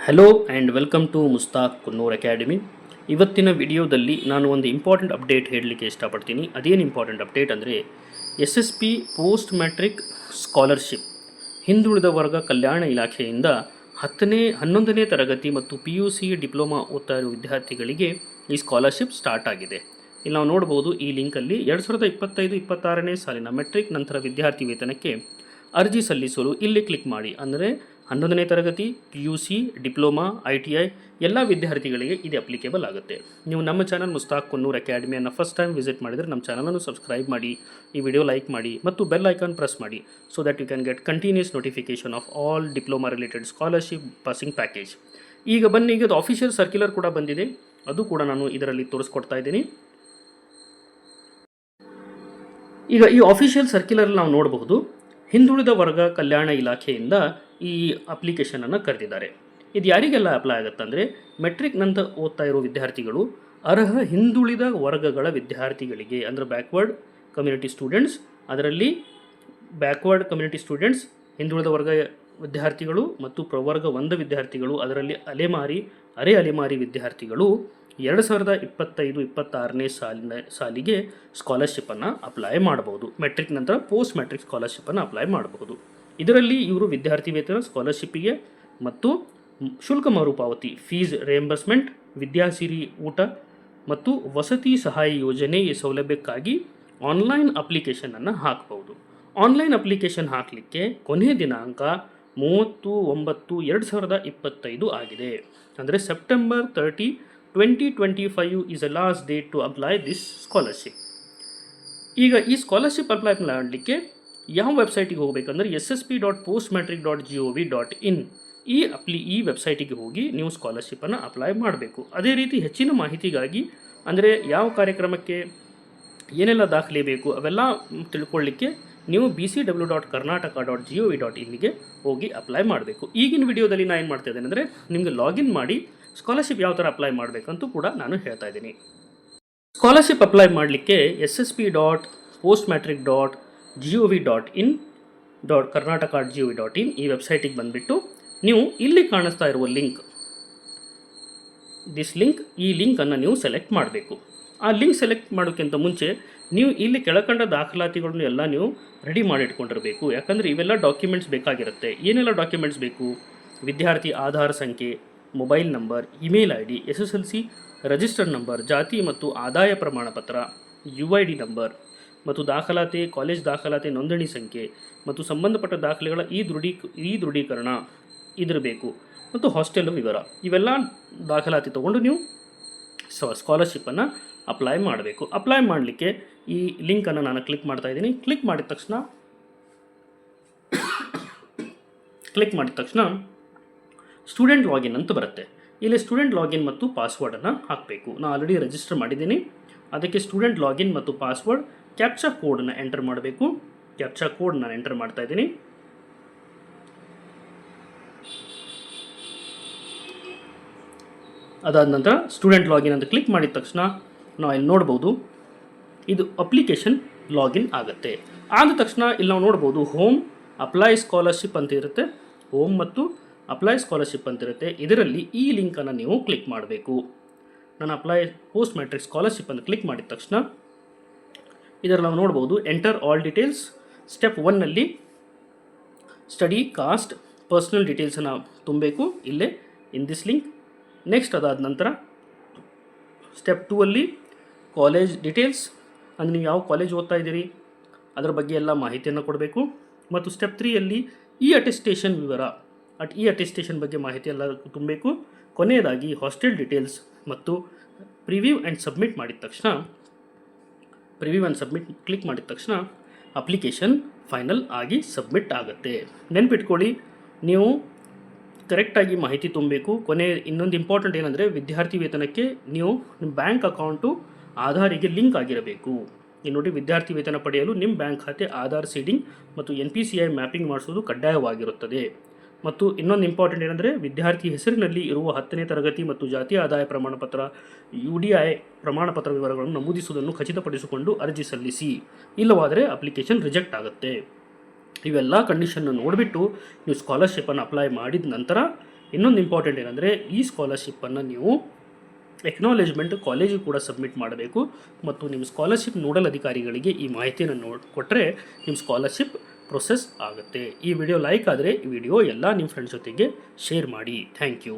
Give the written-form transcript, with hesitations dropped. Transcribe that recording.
Hello and welcome to Mustaq Kunnur academy. ಇವತ್ತಿನ ವಿಡಿಯೋದಲ್ಲಿ ನಾನು ಒಂದು ಇಂಪಾರ್ಟೆಂಟ್ ಅಪ್ಡೇಟ್ ಹೇಳಲಿಕ್ಕೆ ಇಷ್ಟಪಡ್ತೀನಿ. ಅದೇನು ಇಂಪಾರ್ಟೆಂಟ್ ಅಪ್ಡೇಟ್ ಅಂದರೆ SSP ಪೋಸ್ಟ್ ಮ್ಯಾಟ್ರಿಕ್ ಸ್ಕಾಲರ್ಶಿಪ್ ಹಿಂದುಳಿದ ವರ್ಗ ಕಲ್ಯಾಣ ಇಲಾಖೆಯಿಂದ 11ನೇ ತರಗತಿ ಮತ್ತು PUC ಡಿಪ್ಲೊಮಾ ಓದ್ತಾ ಇರೋ ವಿದ್ಯಾರ್ಥಿಗಳಿಗೆ ಈ ಸ್ಕಾಲರ್ಶಿಪ್ ಸ್ಟಾರ್ಟ್ ಆಗಿದೆ. ಇಲ್ಲಿ ನಾವು ನೋಡ್ಬೋದು ಈ ಲಿಂಕಲ್ಲಿ 2025-26ನೇ ಸಾಲಿನ ಮೆಟ್ರಿಕ್ ನಂತರ ವಿದ್ಯಾರ್ಥಿ ವೇತನಕ್ಕೆ ಅರ್ಜಿ ಸಲ್ಲಿಸಲು ಇಲ್ಲಿ ಕ್ಲಿಕ್ ಮಾಡಿ. ಅಂದರೆ 11ನೇ ತರಗತಿ PUC ಡಿಪ್ಲೊಮಾ ITI ಎಲ್ಲ ವಿದ್ಯಾರ್ಥಿಗಳಿಗೆ ಇದು ಅಪ್ಲಿಕೇಬಲ್ ಆಗುತ್ತೆ. ನೀವು ನಮ್ಮ ಚಾನಲ್ ಮುಸ್ತಾಕ್ ಕುನ್ನೂರ್ ಅಕಾಡೆಮಿಯನ್ನು ಫಸ್ಟ್ ಟೈಮ್ ವಿಸಿಟ್ ಮಾಡಿದರೆ ನಮ್ಮ ಚಾನಲನ್ನು ಸಬ್ಸ್ಕ್ರೈಬ್ ಮಾಡಿ, ಈ ವಿಡಿಯೋ ಲೈಕ್ ಮಾಡಿ ಮತ್ತು ಬೆಲ್ ಐಕಾನ್ ಪ್ರೆಸ್ ಮಾಡಿ so that you can get continuous notification of all diploma related scholarship passing package. ಈಗ ಬನ್ನಿ, ಈಗ ಆಫಿಷಿಯಲ್ ಸರ್ಕ್ಯುಲರ್ ಕೂಡ ಬಂದಿದೆ, ಅದು ಕೂಡ ನಾನು ಇದರಲ್ಲಿ ತೋರಿಸ್ಕೊಡ್ತಾ ಇದ್ದೀನಿ. ಈಗ ಈ ಆಫಿಷಿಯಲ್ ಸರ್ಕ್ಯುಲರ್ ನಾವು ನೋಡಬಹುದು, ಹಿಂದುಳಿದ ವರ್ಗ ಕಲ್ಯಾಣ ಇಲಾಖೆಯಿಂದ ಈ ಅಪ್ಲಿಕೇಶನನ್ನು ಕರೆದಿದ್ದಾರೆ. ಇದು ಯಾರಿಗೆಲ್ಲ ಅಪ್ಲೈ ಆಗುತ್ತಂದರೆ ಮೆಟ್ರಿಕ್ ನಂತರ ಓದ್ತಾ ಇರೋ ವಿದ್ಯಾರ್ಥಿಗಳು, ಅರ್ಹ ಹಿಂದುಳಿದ ವರ್ಗಗಳ ವಿದ್ಯಾರ್ಥಿಗಳಿಗೆ, ಅಂದರೆ ಬ್ಯಾಕ್ವರ್ಡ್ ಕಮ್ಯುನಿಟಿ ಸ್ಟೂಡೆಂಟ್ಸ್, ಅದರಲ್ಲಿ ಬ್ಯಾಕ್ವರ್ಡ್ ಕಮ್ಯುನಿಟಿ ಸ್ಟೂಡೆಂಟ್ಸ್, ಹಿಂದುಳಿದ ವರ್ಗ ವಿದ್ಯಾರ್ಥಿಗಳು ಮತ್ತು ಪ್ರವರ್ಗ 1 ವಿದ್ಯಾರ್ಥಿಗಳು, ಅದರಲ್ಲಿ ಅರೆ ಅಲೆಮಾರಿ ವಿದ್ಯಾರ್ಥಿಗಳು 2025-26ನೇ ಸಾಲಿಗೆ ಸ್ಕಾಲರ್ಶಿಪ್ಪನ್ನು ಅಪ್ಲೈ ಮಾಡಬಹುದು. ಮೆಟ್ರಿಕ್ ನಂತರ ಪೋಸ್ಟ್ ಮ್ಯಾಟ್ರಿಕ್ ಸ್ಕಾಲರ್ಶಿಪ್ಪನ್ನು ಅಪ್ಲೈ ಮಾಡಬಹುದು. ಇದರಲ್ಲಿ ಇವರು ವಿದ್ಯಾರ್ಥಿ ವೇತನ, ಸ್ಕಾಲರ್ಶಿಪ್ಪಿಗೆ ಮತ್ತು ಶುಲ್ಕ ಮರುಪಾವತಿ, ಫೀಸ್ ರಿಯಂಬರ್ಸ್ಮೆಂಟ್, ವಿದ್ಯಾಸಿರಿ ಊಟ ಮತ್ತು ವಸತಿ ಸಹಾಯ ಯೋಜನೆ ಈ ಸೌಲಭ್ಯಕ್ಕಾಗಿ ಆನ್ಲೈನ್ ಅಪ್ಲಿಕೇಶನನ್ನು ಹಾಕಬಹುದು. ಆನ್ಲೈನ್ ಅಪ್ಲಿಕೇಶನ್ ಹಾಕಲಿಕ್ಕೆ ಕೊನೆಯ ದಿನಾಂಕ 30/9/2025 ಆಗಿದೆ. ಅಂದರೆ September 30, 2025 is the last date to apply this scholarship. ಈಗ ಈ ಸ್ಕಾಲರ್ಶಿಪ್ ಅಪ್ಲೈ ಮಾಡಲಿಕ್ಕೆ ಯಾವ ವೆಬ್ಸೈಟಿಗೆ ಹೋಗಬೇಕಂದ್ರೆ ssp.postmatric.gov.in ಈ ವೆಬ್ಸೈಟಿಗೆ ಹೋಗಿ ನೀವು ಸ್ಕಾಲರ್ಶಿಪ್ಪನ್ನು ಅಪ್ಲೈ ಮಾಡಬೇಕು. ಅದೇ ರೀತಿ ಹೆಚ್ಚಿನ ಮಾಹಿತಿಗಾಗಿ, ಅಂದರೆ ಯಾವ ಕಾರ್ಯಕ್ರಮಕ್ಕೆ ಏನೆಲ್ಲ ದಾಖಲೆ ಬೇಕು ಅವೆಲ್ಲ ತಿಳ್ಕೊಳ್ಳಿಕ್ಕೆ ನೀವು bcw.karnataka.gov.inಗೆ ಹೋಗಿ ಅಪ್ಲೈ ಮಾಡಬೇಕು. ಈಗಿನ ವಿಡಿಯೋದಲ್ಲಿ ನಾನು ಏನು ಮಾಡ್ತಾ ಇದ್ದೇನೆ ಅಂದರೆ ನಿಮಗೆ ಲಾಗಿನ್ ಮಾಡಿ ಸ್ಕಾಲರ್ಶಿಪ್ ಯಾವ ಥರ ಅಪ್ಲೈ ಮಾಡಬೇಕಂತೂ ಕೂಡ ನಾನು ಹೇಳ್ತಾ ಇದ್ದೀನಿ. ಸ್ಕಾಲರ್ಶಿಪ್ ಅಪ್ಲೈ ಮಾಡಲಿಕ್ಕೆ ssp.postmatric.gov.in ಈ ವೆಬ್ಸೈಟಿಗೆ ಬಂದುಬಿಟ್ಟು ನೀವು ಇಲ್ಲಿ ಕಾಣಿಸ್ತಾ ಇರುವ ಈ ಲಿಂಕನ್ನು ನೀವು ಸೆಲೆಕ್ಟ್ ಮಾಡಬೇಕು. ಆ ಲಿಂಕ್ ಸೆಲೆಕ್ಟ್ ಮಾಡೋಕ್ಕಿಂತ ಮುಂಚೆ ನೀವು ಇಲ್ಲಿ ಕೆಳಕಂಡ ದಾಖಲಾತಿಗಳನ್ನು ಎಲ್ಲ ನೀವು ರೆಡಿ ಮಾಡಿಟ್ಕೊಂಡಿರಬೇಕು. ಯಾಕಂದರೆ ಇವೆಲ್ಲ ಡಾಕ್ಯುಮೆಂಟ್ಸ್ ಬೇಕಾಗಿರುತ್ತೆ. ಏನೆಲ್ಲ ಡಾಕ್ಯುಮೆಂಟ್ಸ್ ಬೇಕು? ವಿದ್ಯಾರ್ಥಿ ಆಧಾರ್ ಸಂಖ್ಯೆ, mobile number, email ID, SSLC register number, ಜಾತಿ ಮತ್ತು ಆದಾಯ ಪ್ರಮಾಣ ಪತ್ರ, UID ನಂಬರ್ ಮತ್ತು ದಾಖಲಾತಿ, ಕಾಲೇಜ್ ದಾಖಲಾತಿ ನೋಂದಣಿ ಸಂಖ್ಯೆ ಮತ್ತು ಸಂಬಂಧಪಟ್ಟ ದಾಖಲೆಗಳ ಈ ದೃಢೀಕರಣ ಇದಿರಬೇಕು ಮತ್ತು ಹಾಸ್ಟೆಲ್ ವಿವರ. ಇವೆಲ್ಲ ದಾಖಲಾತಿ ತೊಗೊಂಡು ನೀವು ಸ್ಕಾಲರ್ಶಿಪ್ಪನ್ನು ಅಪ್ಲೈ ಮಾಡಬೇಕು. ಅಪ್ಲೈ ಮಾಡಲಿಕ್ಕೆ ಈ ಲಿಂಕನ್ನು ನಾನು ಕ್ಲಿಕ್ ಮಾಡ್ತಾ ಇದ್ದೀನಿ. ಕ್ಲಿಕ್ ಮಾಡಿದ ತಕ್ಷಣ ಸ್ಟೂಡೆಂಟ್ ಲಾಗಿನ್ ಅಂತ ಬರುತ್ತೆ. ಇಲ್ಲಿ ಸ್ಟೂಡೆಂಟ್ ಲಾಗಿನ್ ಮತ್ತು ಪಾಸ್ವರ್ಡನ್ನು ಹಾಕಬೇಕು. ನಾನು ಆಲ್ರೆಡಿ ರಿಜಿಸ್ಟರ್ ಮಾಡಿದ್ದೀನಿ. ಅದಕ್ಕೆ ಸ್ಟೂಡೆಂಟ್ ಲಾಗಿನ್ ಮತ್ತು ಪಾಸ್ವರ್ಡ್, ಕ್ಯಾಪ್ಚಾ ಕೋಡನ್ನು ಎಂಟರ್ ಮಾಡಬೇಕು. ಕ್ಯಾಪ್ಚಾ ಕೋಡ್ ನಾನು ಎಂಟರ್ ಮಾಡ್ತಾ ಇದ್ದೀನಿ. ಅದಾದ ನಂತರ ಸ್ಟೂಡೆಂಟ್ ಲಾಗಿನ್ ಅಂತ ಕ್ಲಿಕ್ ಮಾಡಿದ ತಕ್ಷಣ ನಾವು ಇಲ್ಲಿ ನೋಡ್ಬೋದು, ಇದು ಅಪ್ಲಿಕೇಶನ್ ಲಾಗಿನ್ ಆಗುತ್ತೆ. ಆದ ತಕ್ಷಣ ಇಲ್ಲಿ ನಾವು ನೋಡ್ಬೋದು ಹೋಮ್ ಅಪ್ಲೈ ಸ್ಕಾಲರ್ಶಿಪ್ ಅಂತ ಇರುತ್ತೆ. ಹೋಮ್ ಮತ್ತು ಅಪ್ಲೈ ಸ್ಕಾಲರ್ಶಿಪ್ ಅಂತಿರುತ್ತೆ. ಇದರಲ್ಲಿ ಈ ಲಿಂಕನ್ನು ನೀವು ಕ್ಲಿಕ್ ಮಾಡಬೇಕು. ನಾನು ಅಪ್ಲೈ ಪೋಸ್ಟ್ ಮ್ಯಾಟ್ರಿಕ್ ಸ್ಕಾಲರ್ಶಿಪ್ ಅಂತ ಕ್ಲಿಕ್ ಮಾಡಿದ ತಕ್ಷಣ ಇದರಲ್ಲಿ ನಾವು ನೋಡ್ಬೋದು ಎಂಟರ್ ಆಲ್ ಡೀಟೇಲ್ಸ್. ಸ್ಟೆಪ್ 1ನಲ್ಲಿ ಸ್ಟಡಿ, ಕಾಸ್ಟ್, ಪರ್ಸ್ನಲ್ ಡೀಟೇಲ್ಸನ್ನು ತುಂಬಬೇಕು ಇಲ್ಲೇ ಇನ್ ದಿಸ್ ಲಿಂಕ್. ನೆಕ್ಸ್ಟ್ ಅದಾದ ನಂತರ ಸ್ಟೆಪ್ 2ಅಲ್ಲಿ ಕಾಲೇಜ್ ಡೀಟೇಲ್ಸ್, ಅಂದರೆ ನೀವು ಯಾವ ಕಾಲೇಜ್ ಓದ್ತಾ ಇದ್ದೀರಿ ಅದರ ಬಗ್ಗೆ ಎಲ್ಲ ಮಾಹಿತಿಯನ್ನು ಕೊಡಬೇಕು. ಮತ್ತು ಸ್ಟೆಪ್ 3ಯಲ್ಲಿ ಈ ಅಟೆಸ್ಟೇಷನ್ ವಿವರ, ಈ ಅಟೆಸ್ಟೇಷನ್ ಬಗ್ಗೆ ಮಾಹಿತಿ ಎಲ್ಲ ತುಂಬಬೇಕು. ಕೊನೆಯದಾಗಿ ಹಾಸ್ಟೆಲ್ ಡೀಟೇಲ್ಸ್ ಮತ್ತು ಪ್ರಿವ್ಯೂ ಆ್ಯಂಡ್ ಸಬ್ಮಿಟ್ ಕ್ಲಿಕ್ ಮಾಡಿದ ತಕ್ಷಣ ಅಪ್ಲಿಕೇಶನ್ ಫೈನಲ್ ಆಗಿ ಸಬ್ಮಿಟ್ ಆಗುತ್ತೆ. ನೆನ್ಪಿಟ್ಕೊಳ್ಳಿ, ನೀವು ಕರೆಕ್ಟಾಗಿ ಮಾಹಿತಿ ತುಂಬಬೇಕು. ಇನ್ನೊಂದು ಇಂಪಾರ್ಟೆಂಟ್ ಏನಂದರೆ ವಿದ್ಯಾರ್ಥಿ ವೇತನಕ್ಕೆ ನೀವು ನಿಮ್ಮ ಬ್ಯಾಂಕ್ ಅಕೌಂಟು ಆಧಾರಿಗೆ ಲಿಂಕ್ ಆಗಿರಬೇಕು. ನೋಡಿ, ವಿದ್ಯಾರ್ಥಿ ವೇತನ ಪಡೆಯಲು ನಿಮ್ಮ ಬ್ಯಾಂಕ್ ಖಾತೆ ಆಧಾರ್ ಸೀಡಿಂಗ್ ಮತ್ತು NPCI ಮ್ಯಾಪಿಂಗ್ ಮಾಡಿಸೋದು ಕಡ್ಡಾಯವಾಗಿರುತ್ತದೆ. ಮತ್ತು ಇನ್ನೊಂದು ಇಂಪಾರ್ಟೆಂಟ್ ಏನಂದರೆ ವಿದ್ಯಾರ್ಥಿ ಹೆಸರಿನಲ್ಲಿ ಇರುವ 10ನೇ ತರಗತಿ ಮತ್ತು ಜಾತಿ ಆದಾಯ ಪ್ರಮಾಣಪತ್ರ UDI ಪ್ರಮಾಣಪತ್ರ ವಿವರಗಳನ್ನು ನಮೂದಿಸುವುದನ್ನು ಖಚಿತಪಡಿಸಿಕೊಂಡು ಅರ್ಜಿ ಸಲ್ಲಿಸಿ. ಇಲ್ಲವಾದರೆ ಅಪ್ಲಿಕೇಶನ್ ರಿಜೆಕ್ಟ್ ಆಗುತ್ತೆ. ಇವೆಲ್ಲ ಕಂಡೀಷನ್ನ ನೋಡಿಬಿಟ್ಟು ನೀವು ಸ್ಕಾಲರ್ಶಿಪ್ಪನ್ನು ಅಪ್ಲೈ ಮಾಡಿದ ನಂತರ ಇನ್ನೊಂದು ಇಂಪಾರ್ಟೆಂಟ್ ಏನಂದರೆ ಈ ಸ್ಕಾಲರ್ಶಿಪ್ಪನ್ನು ನೀವು ಎಕ್ನಾಲೇಜ್ಮೆಂಟ್ ಕಾಲೇಜಿಗೆ ಕೂಡ ಸಬ್ಮಿಟ್ ಮಾಡಬೇಕು ಮತ್ತು ನಿಮ್ಮ ಸ್ಕಾಲರ್ಶಿಪ್ ನೋಡಲ್ ಅಧಿಕಾರಿಗಳಿಗೆ ಈ ಮಾಹಿತಿಯನ್ನು ಕೊಟ್ಟರೆ ನಿಮ್ಮ ಸ್ಕಾಲರ್ಶಿಪ್ ಪ್ರೊಸೆಸ್ ಆಗುತ್ತೆ. ಈ ವಿಡಿಯೋ ಲೈಕ್ ಆದರೆ ಈ ವಿಡಿಯೋ ಎಲ್ಲ ನಿಮ್ಮ ಫ್ರೆಂಡ್ಸ್ ಜೊತೆಗೆ ಶೇರ್ ಮಾಡಿ. Thank you.